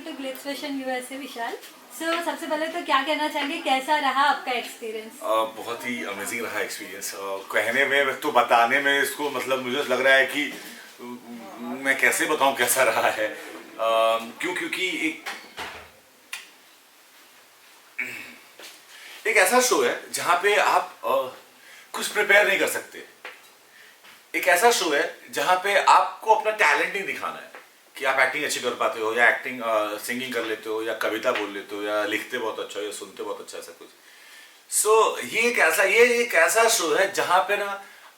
To Glitz fashion USA विशाल। सबसे पहले तो क्या कहना चाहेंगे, कैसा रहा आपका एक्सपीरियंस? बहुत ही अमेजिंग रहा एक्सपीरियंस। कहने में तो बताने में इसको मतलब मुझे लग रहा है कि मैं कैसे बताऊं कैसा रहा है। क्योंकि एक ऐसा शो है जहां पे आप कुछ प्रिपेयर नहीं कर सकते। एक ऐसा शो है जहां पे आपको अपना टैलेंट नहीं दिखाना है कि आप एक्टिंग अच्छी कर पाते हो या एक्टिंग सिंगिंग कर लेते हो या कविता बोल लेते हो या लिखते बहुत अच्छा हो या सुनते बहुत अच्छा, ऐसा कुछ। ये एक ऐसा शो है जहां पे ना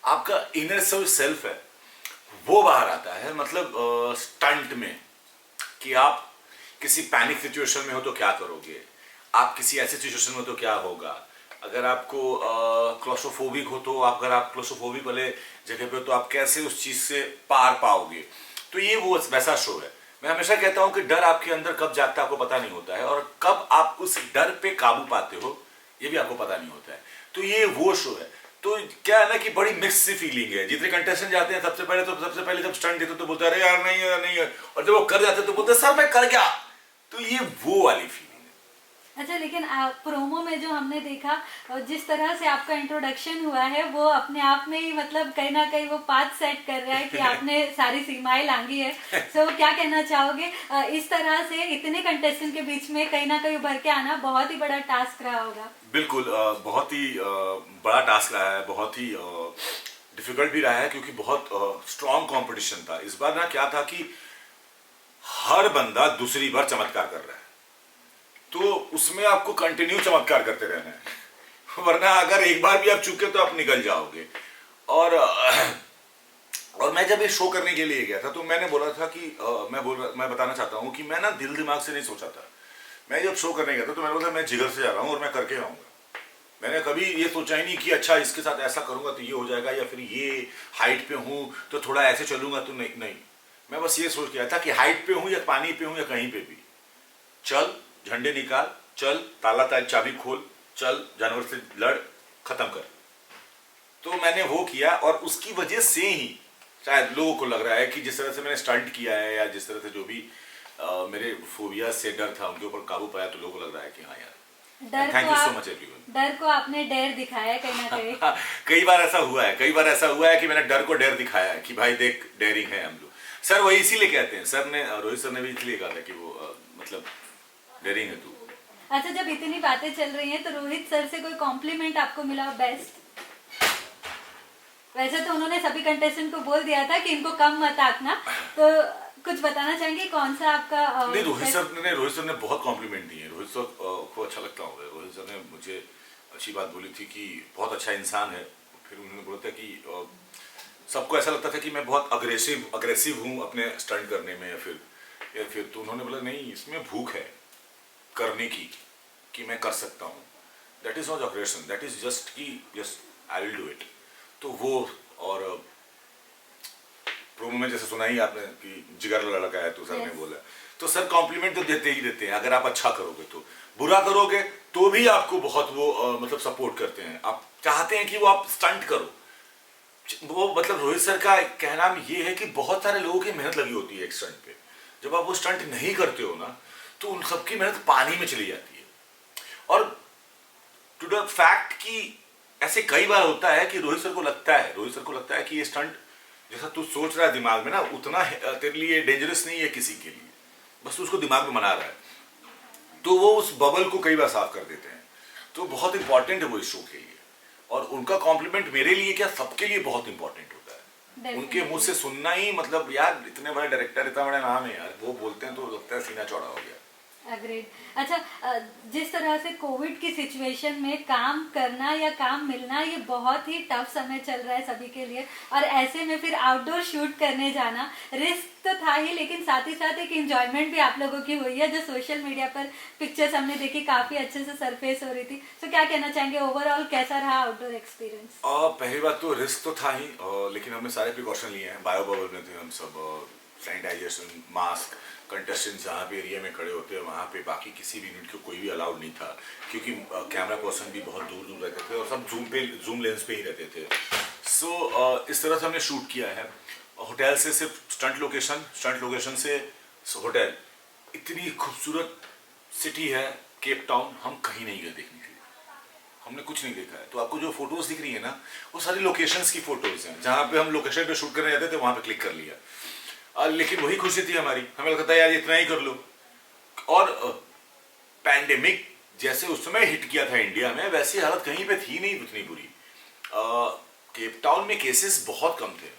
आपका इनर सेल्फ है वो बाहर आता है। मतलब स्टंट में कि आप किसी पैनिक सिचुएशन में हो तो क्या करोगे, आप किसी ऐसे सिचुएशन में हो तो क्या होगा, अगर आपको क्लोस्ट्रोफोबिक हो तो अगर आप क्लोस्ट्रोफोबिक वाले जगह पे हो तो आप कैसे उस चीज से पार पाओगे। तो ये वो वैसा शो है। मैं हमेशा कहता हूं कि डर आपके अंदर कब जागता है आपको पता नहीं होता है, और कब आप उस डर पे काबू पाते हो ये भी आपको पता नहीं होता है। तो ये वो शो है। तो क्या है ना कि बड़ी मिक्स सी फीलिंग है। जितने कंटेस्टेंट जाते हैं सबसे पहले जब स्टंट देते तो बोलते हैं अरे यार नहीं है, और जब वो कर जाते तो बोलते हैं सर मैं कर गया। तो ये वो वाली फीलिंग। अच्छा, लेकिन प्रोमो में जो हमने देखा, जिस तरह से आपका इंट्रोडक्शन हुआ है वो अपने आप में ही मतलब कहीं ना कहीं वो पाथ सेट कर रहा है कि आपने सारी सीमाएं लांघी है। क्या कहना चाहोगे, इस तरह से इतने कंटेस्टेंट के बीच में कहीं ना कहीं उभर के आना बहुत ही बड़ा टास्क रहा होगा? बिल्कुल, बहुत ही बड़ा टास्क रहा है, बहुत ही डिफिकल्ट भी रहा है क्योंकि बहुत स्ट्रॉन्ग कंपटीशन था। इस बार ना क्या था कि हर बंदा दूसरी बार चमत्कार कर रहा है, तो उसमें आपको कंटिन्यू चमत्कार करते रहना है, वरना अगर एक बार भी आप चूके तो आप निकल जाओगे। और मैं जब ये शो करने के लिए गया था तो मैंने बोला था कि मैं बताना चाहता हूँ कि मैं ना दिल दिमाग से नहीं सोचा था। मैं जब शो करने गया था तो मैंने बोला मैं जिगर से जा रहा हूँ और मैं करके आऊँगा। मैंने कभी ये सोचा ही नहीं कि अच्छा इसके साथ ऐसा करूँगा तो ये हो जाएगा, या फिर ये हाइट पे हूँ तो थोड़ा ऐसे चलूंगा तो नहीं। मैं बस ये सोच के आया था कि हाइट पे हूँ या पानी पे हूँ या कहीं पे भी, चल झंडे निकाल, चल ताला चाबी खोल, चल जानवर से लड़, खत्म कर। तो मैंने वो किया और उसकी वजह से ही शायद लोगों को लग रहा है कि जिस तरह से मैंने स्टंट किया है या जिस तरह से जो भी मेरे फोबिया से डर था उनके ऊपर काबू पाया, तो लोगों को लग रहा है कि हाँ यार thank you so much everyone. डर को आपने डेर दिखाया है कहीं ना कहीं। कई बार ऐसा हुआ है कि मैंने डर को डेर दिखाया है कि भाई देख डेयरिंग है हम लोग। सर वही इसीलिए कहते हैं, सर ने रोहित सर ने भी इसलिए कहा था कि वो मतलब डेयरिंग है तू। अच्छा, जब इतनी बातें चल रही हैं तो रोहित सर से कोई कॉम्प्लीमेंट आपको मिला बेस्ट? वैसे तो उन्होंने सभी कंटेस्टेंट को बोल दिया था कि इनको कम मत आंकना, तो कुछ बताना चाहेंगे कौन सा आपका? नहीं, रोहित सर ने बहुत कॉम्प्लीमेंट दिए। रोहित सर को अच्छा लगता होगा। रोहित सर ने मुझे अच्छी बात बोली थी कि बहुत अच्छा इंसान है। फिर उन्होंने बोला था कि सबको ऐसा लगता था कि मैं बहुत अग्रेसिव हूँ अपने स्टंट करने में, या फिर तो उन्होंने बोला नहीं, इसमें भूख है करने की कि मैं कर सकता हूँ। That is not aggression, that is just कि just I will do it. तो वो, और प्रोमो में जैसे सुना ही आपने कि जिगर लड़का है तो सर ने बोला, तो सर कॉम्प्लीमेंट तो देते ही देते हैं। अगर आप अच्छा करोगे तो, बुरा करोगे तो भी आपको बहुत वो मतलब सपोर्ट करते हैं। आप चाहते हैं कि वो आप स्टंट करो। वो मतलब रोहित सर का कहना ये है कि बहुत सारे लोगों की मेहनत लगी होती है एक स्टंट पे। जब आप वो स्टंट नहीं करते हो ना तो उन सबकी मेहनत पानी में चली जाती है। और टू द फैक्ट कि ऐसे कई बार होता है कि रोहित सर को लगता है कि ये स्टंट जैसा तू सोच रहा है दिमाग में ना, उतना तेरे लिए डेंजरस नहीं है किसी के लिए, बस तू उसको दिमाग में मना रहा है। तो वो उस बबल को कई बार साफ कर देते हैं। तो बहुत इंपॉर्टेंट है वो इस शो के लिए, और उनका कॉम्प्लीमेंट मेरे लिए क्या सबके लिए बहुत इंपॉर्टेंट होता है। उनके मुंह से सुनना ही मतलब यार इतने बड़े डायरेक्टर, इतना बड़ा नाम है यार, वो बोलते हैं तो लगता है सीना चौड़ा हो गया। अग्रेड। अच्छा, जिस तरह से कोविड की सिचुएशन में काम करना या काम मिलना ये बहुत ही टफ समय चल रहा है सभी के लिए, और ऐसे में फिर आउटडोर शूट करने जाना रिस्क तो था ही, लेकिन साथ ही साथ एक एंजॉयमेंट भी आप लोगों की हुई है। जो सोशल मीडिया पर पिक्चर्स हमने देखी काफी अच्छे से सरफेस हो रही थी। तो क्या कहना चाहेंगे, ओवरऑल कैसा रहा आउटडोर एक्सपीरियंस? पहली बात तो रिस्क तो था ही, लेकिन हमने सारे प्रिकॉशन लिए हैं। बायो बबल में थे हम सब, सैनिटाइजेशन, मास्क, कंटेस्टेंट जहाँ पे एरिया में खड़े होते हैं वहाँ पे बाकी किसी भी यूनिट को कोई भी अलाउड नहीं था, क्योंकि कैमरा पर्सन भी बहुत दूर दूर रहते थे और सब जूम लेंस पे ही रहते थे। इस तरह से हमने शूट किया है। होटल से सिर्फ स्टंट लोकेशन से होटल इतनी खूबसूरत सिटी है केप टाउन, हम कहीं नहीं गए देखने के लिए, हमने कुछ नहीं देखा है। तो आपको जो फोटोज दिख रही है ना, वो सारी लोकेशंस की फोटोज हैं, जहाँ पे हम लोकेशन पे शूट करने जाते थे वहां पे क्लिक कर लिया। लेकिन वही खुशी थी हमारी, हमें लगता था यार इतना ही कर लो। और पैंडेमिक जैसे उस समय हिट किया था इंडिया में, वैसी हालत कहीं पे थी नहीं उतनी बुरी। केप टाउन में केसेस बहुत कम थे,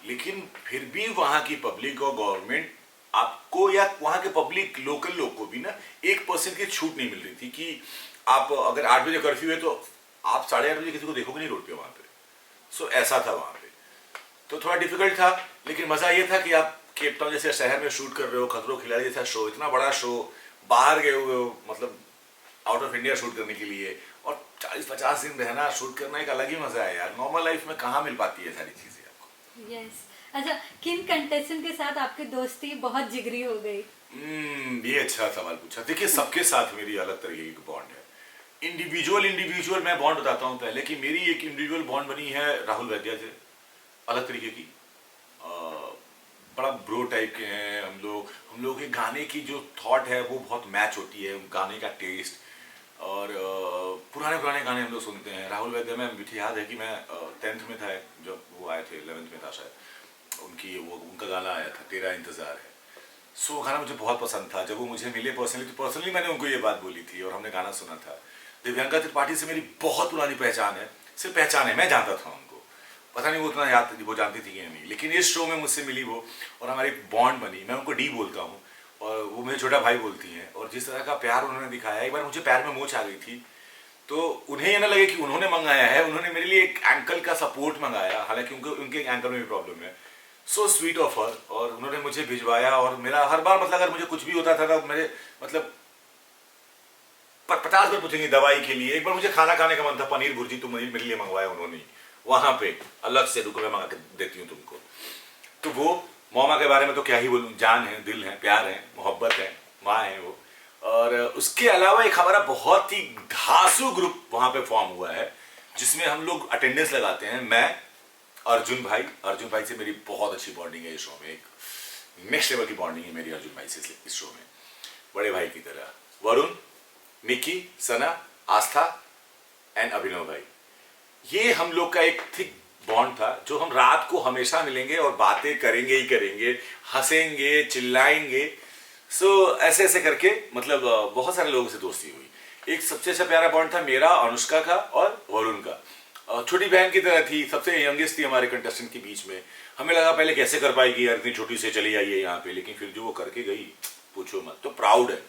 लेकिन फिर भी वहाँ की पब्लिक और गवर्नमेंट आपको, या वहाँ के पब्लिक लोकल लोग को भी ना 1% की छूट नहीं मिल रही थी कि आप अगर 8 बजे कर्फ्यू है तो आप 8:30 बजे किसी को देखोगे नहीं रोड पे वहाँ पे। सो ऐसा था वहाँ पे, तो थोड़ा डिफिकल्ट था। लेकिन मजा ये था कि आप केप टाउन जैसे शहर में शूट कर रहे हो, खतरों के खिलाड़ी जैसा शो, इतना बड़ा शो, बाहर गए हुए हो, मतलब आउट ऑफ इंडिया शूट करने के लिए, और 40-50 दिन रहना शूट करना एक अलग ही मजा है यार। नॉर्मल लाइफ में कहाँ मिल पाती है सारी चीजें आपको। यस। अच्छा, किन कंटेस्टेंट के साथ आपकी दोस्ती बहुत जिगरी हो गई? ये अच्छा सवाल पूछा। देखिए, सबके साथ मेरी अलग तरीके की बॉन्ड है। इंडिविजुअल मैं बॉन्ड बताता हूँ पहले, कि मेरी एक इंडिविजुअल बॉन्ड बनी है राहुल वैद्या से, अलग तरीके की। बड़ा ब्रो टाइप के हैं हम लोग के गाने की जो थॉट है वो बहुत मैच होती है, गाने का टेस्ट। और पुराने पुराने गाने हम लोग सुनते हैं। राहुल वैद्या में मुझे याद है कि मैं 10th में था जब वो आए थे, 11th में था शायद, उनका गाना आया था तेरा इंतजार है। सो गाना मुझे बहुत पसंद था। जब वो मुझे मिले पर्सनली, तो पर्सनली मैंने उनको ये बात बोली थी और हमने गाना सुना था। दिव्यांका त्रिपाठी से मेरी बहुत पुरानी पहचान है, सिर्फ पहचान है, मैं जानता था उनको, पता नहीं वो उतना याद वो जानती थी या नहीं, लेकिन इस शो में मुझसे मिली वो और हमारी बॉन्ड बनी। मैं उनको डी बोलता हूँ और वो मुझे छोटा भाई बोलती हैं। और जिस तरह का प्यार उन्होंने दिखाया, एक बार मुझे पैर में मोच आ गई थी, तो उन्हें ये ना लगे कि उन्होंने मंगाया है, उन्होंने मेरे लिए एक एंकल का सपोर्ट मंगाया, हालांकि उनके एंकल में भी प्रॉब्लम है। सो स्वीट ऑफ हर, और उन्होंने मुझे भिजवाया। और मेरा हर बार मतलब अगर मुझे कुछ भी होता था तो मेरे मतलब 50 बार पूछेंगे दवाई के लिए। एक बार मुझे खाना खाने का मन था, पनीर भुर्जी, तो मेरे लिए मंगवाया उन्होंने वहां पे अलग से, रुको मैं मंगा के देती हूँ तुमको। तो वो मोमा के बारे में तो क्या ही बोलूं, जान है, दिल है, प्यार है, मोहब्बत है, माँ है वो। और उसके अलावा एक हमारा बहुत ही धांसू ग्रुप वहां पे फॉर्म हुआ है, जिसमें हम लोग अटेंडेंस लगाते हैं। मैं, अर्जुन भाई से मेरी बहुत अच्छी बॉन्डिंग है इस शो में, एक नेक्स्ट लेवल की बॉन्डिंग है मेरी अर्जुन भाई से इस शो में, बड़े भाई की तरह। वरुण, मिकी, सना, आस्था एंड अभिनव भाई, ये हम लोग का एक थिक बॉन्ड था, जो हम रात को हमेशा मिलेंगे और बातें करेंगे ही करेंगे, हंसेंगे, चिल्लाएंगे। सो ऐसे ऐसे करके मतलब बहुत सारे लोगों से दोस्ती हुई। एक सबसे अच्छा प्यारा बॉन्ड था मेरा, अनुष्का का और वरुण का। छोटी बहन की तरह थी, सबसे यंगेस्ट थी हमारे कंटेस्टेंट के बीच में। हमें लगा पहले कैसे कर पाएगी यार, इतनी छोटी से चली आई है यहाँ पे, लेकिन फिर जो वो करके गई, पूछो मत। तो प्राउड है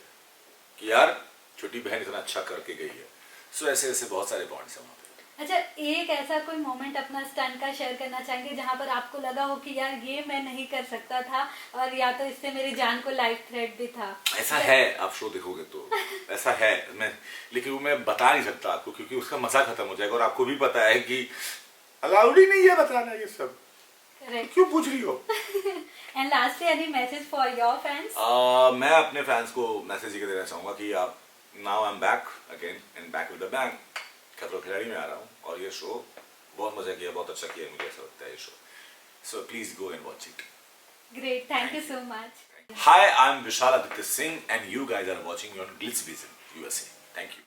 कि यार छोटी बहन इतना अच्छा करके गई है। सो ऐसे ऐसे बहुत सारे बॉन्ड्स हैं वहाँ पे। अच्छा, एक ऐसा कोई मोमेंट अपना स्टंट का शेयर करना चाहेंगे जहां पर आपको लगा हो कि यार ये मैं नहीं कर सकता था, और या तो इससे मेरी जान को लाइफ थ्रेट भी था? ऐसा है, आप शो देखोगे तो ऐसा है, लेकिन वो मैं बता नहीं सकता आपको, क्योंकि उसका मजा खत्म हो जाएगा। और आपको भी पता है कि अलाउड ही नहीं है बताना ये सब। करेक्ट। क्यों पूछ रही हो? And lastly, any message for your fans? मैं अपने फैंस को मैसेज ये देना चाहूंगा कि आप, now I am back again and back with the bang. खतरों के खिलाड़ी में आ रहा हूँ और ये शो बहुत मजा किया, बहुत अच्छा किया, मुझे ऐसा लगता है ये show. So please go and watch it. Great, thank you so much. Hi, I'm Vishal Aditya Singh and you guys are watching me on Glitz Vision USA. Thank you.